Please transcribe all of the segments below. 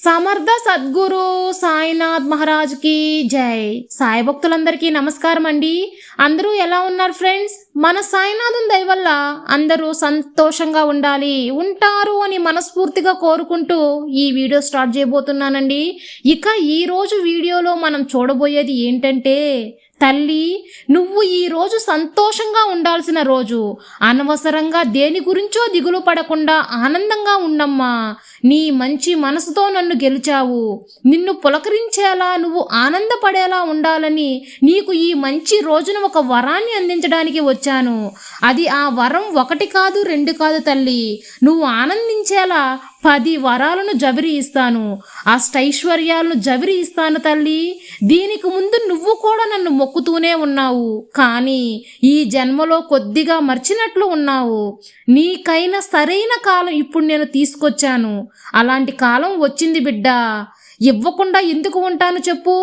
సమర్థ సద్గురు సాయినాథ్ మహారాజ్కి జై. సాయి భక్తులందరికీ నమస్కారం అండి. అందరూ ఎలా ఉన్నారు ఫ్రెండ్స్? మన సాయినాథుని దయ వల్ల అందరూ సంతోషంగా ఉంటారు అని మనస్ఫూర్తిగా కోరుకుంటూ ఈ వీడియో స్టార్ట్ చేయబోతున్నానండి. ఇక ఈరోజు వీడియోలో మనం చూడబోయేది ఏంటంటే, తల్లి, నువ్వు ఈరోజు సంతోషంగా ఉండాల్సిన రోజు. అనవసరంగా దేని గురించో దిగులు పడకుండా ఆనందంగా ఉండమ్మా. నీ మంచి మనసుతో నన్ను గెలిచావు. నిన్ను పులకరించేలా, నువ్వు ఆనందపడేలా ఉండాలని నీకు ఈ మంచి రోజున ఒక వరాన్ని అందించడానికి వచ్చాను. అది ఆ వరం 1 కాదు 2 కాదు తల్లి. నువ్వు ఆనందించేలా 10 వరాలను జవిరి ఇస్తాను. అష్టైశ్వర్యాలను జవిరి ఇస్తాను తల్లి. దీనికి ముందు నువ్వు కూడా నన్ను మొక్కుతూనే ఉన్నావు, కానీ ఈ జన్మలో కొద్దిగా మర్చినట్లు ఉన్నావు. నీకైన సరైన కాలం ఇప్పుడు నేను తీసుకొచ్చాను. అలాంటి కాలం వచ్చింది బిడ్డ. ఇవ్వకుండా ఎందుకు ఉంటాను చెప్పు?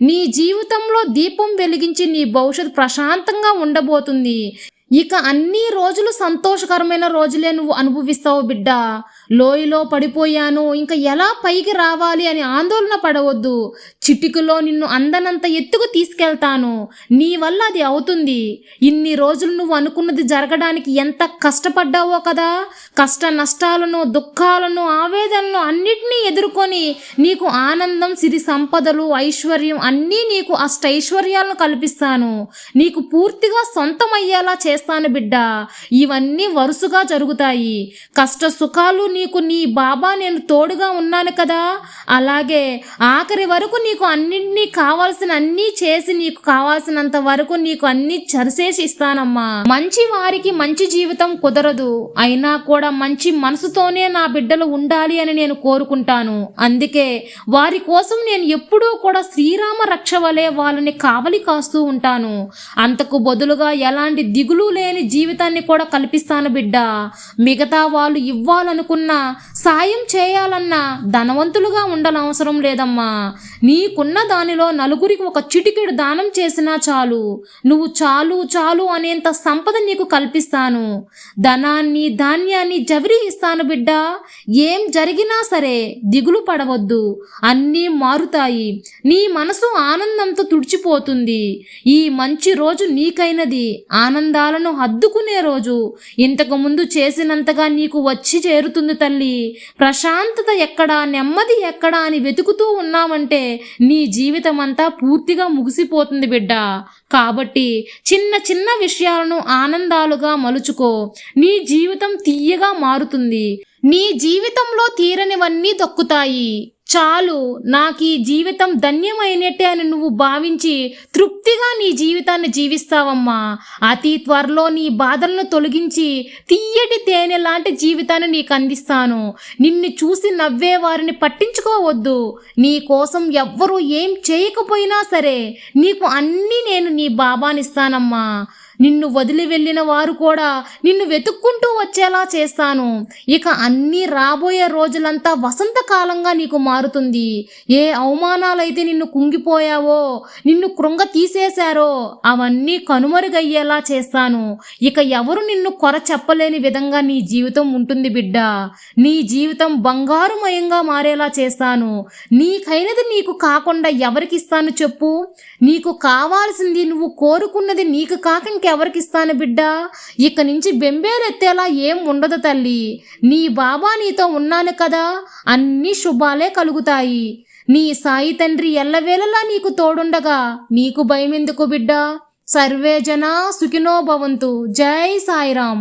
నీ జీవితంలో దీపం వెలిగించి నీ భవిష్యత్తు ప్రశాంతంగా ఉండబోతుంది. ఇక అన్ని రోజులు సంతోషకరమైన రోజులే నువ్వు అనుభవిస్తావు బిడ్డ. లోయలో పడిపోయాను, ఇంకా ఎలా పైకి రావాలి అని ఆందోళన పడవద్దు. చిటికలో నిన్ను అందనంత ఎత్తుకు తీసుకెళ్తాను. నీ వల్ల అది అవుతుంది. ఇన్ని రోజులు నువ్వు అనుకున్నది జరగడానికి ఎంత కష్టపడ్డావో కదా. కష్ట నష్టాలను, దుఃఖాలను, ఆవేదనలు అన్నిటినీ ఎదుర్కొని నీకు ఆనందం, సిరి సంపదలు, ఐశ్వర్యం అన్నీ, నీకు అష్టైశ్వర్యాలను కల్పిస్తాను. నీకు పూర్తిగా సొంతమయ్యేలా చేస్తాను బిడ్డ. ఇవన్నీ వరుసగా జరుగుతాయి. కష్ట సుఖాలు నీకు నీ బాబా నేను తోడుగా ఉన్నాను కదా. అలాగే ఆఖరి వరకు నీకు అన్నింటినీ కావాల్సిన అన్నీ చేసి, నీకు కావాల్సినంత వరకు నీకు అన్ని చరిసేసి ఇస్తానమ్మా. మంచి వారికి మంచి జీవితం కుదరదు, అయినా కూడా మంచి మనసుతోనే నా బిడ్డలు ఉండాలి అని నేను కోరుకుంటాను. అందుకే వారి కోసం నేను ఎప్పుడూ కూడా శ్రీరామ రక్ష వలె వాళ్ళని కావలి కాస్తూ ఉంటాను. అంతకు బదులుగా ఎలాంటి దిగులు లేని జీవితాన్ని కూడా కల్పిస్తాను బిడ్డ. మిగతా వాళ్ళు ఇవ్వాలనుకున్న, సాయం చేయాలన్నా ధనవంతులుగా ఉండనవసరం లేదమ్మా. నీకున్న దానిలో నలుగురికి ఒక చిటికెడు దానం చేసినా చాలు. నువ్వు చాలు చాలు అనేంత సంపద నీకు కల్పిస్తాను. ధనాన్ని, ధాన్యాన్ని జవిరి ఇస్తాను బిడ్డ. ఏం జరిగినా సరే దిగులు పడవద్దు, అన్నీ మారుతాయి. నీ మనసు ఆనందంతో తుడిచిపోతుంది. ఈ మంచి రోజు నీకైనది. ఆనందాలను హద్దుకునే రోజు. ఇంతకు ముందు చేసినంతగా నీకు వచ్చి చేరుతుంది తల్లి. ప్రశాంతత ఎక్కడా, నెమ్మది ఎక్కడా అని వెతుకుతూ ఉన్నామంటే నీ జీవితం అంతా పూర్తిగా ముగిసిపోతుంది బిడ్డ. కాబట్టి చిన్న చిన్న విషయాలను ఆనందాలుగా మలుచుకో. నీ జీవితం తీయగా మారుతుంది. నీ జీవితంలో తీరనివన్నీ దక్కుతాయి. చాలు, నాకు ఈ జీవితం ధన్యమైనట్టే అని నువ్వు భావించి తృప్తిగా నీ జీవితాన్ని జీవిస్తావమ్మా. అతి త్వరలో నీ బాధలను తొలగించి తీయటి తేనె లాంటి జీవితాన్ని నీకు అందిస్తాను. నిన్ను చూసి నవ్వే వారిని పట్టించుకోవద్దు. నీ కోసం ఎవ్వరూ ఏం చేయకపోయినా సరే నీకు అన్నీ నేను నీ బాబానిస్తానమ్మా. నిన్ను వదిలి వెళ్ళిన వారు కూడా నిన్ను వెతుక్కుంటూ వచ్చేలా చేస్తాను. ఇక అన్నీ రాబోయే రోజులంతా వసంతకాలంగా నీకు మారుతుంది. ఏ అవమానాలైతే నిన్ను కుంగిపోయావో, నిన్ను కృంగ తీసేశారో అవన్నీ కనుమరుగయ్యేలా చేస్తాను. ఇక ఎవరు నిన్ను కొర చెప్పలేని విధంగా నీ జీవితం ఉంటుంది బిడ్డ. నీ జీవితం బంగారుమయంగా మారేలా చేస్తాను. నీకైనది నీకు కాకుండా ఎవరికి ఇస్తాను చెప్పు? నీకు కావాల్సింది, నువ్వు కోరుకున్నది నీకు కాక ఇంకెవరికి ఇస్తాను బిడ్డ? ఇక నుంచి బెంబేలెత్తేలా ఏం ఉండదు తల్లి. నీ బాబా నీతో ఉన్నాను కదా, అన్ని శుభాలే కలుగుతాయి. నీ సాయి తండ్రి ఎల్లవేళలా నీకు తోడుండగా నీకు భయమెందుకు బిడ్డ? సర్వే జనా సుఖినో భవంతు. జై సాయిరాం.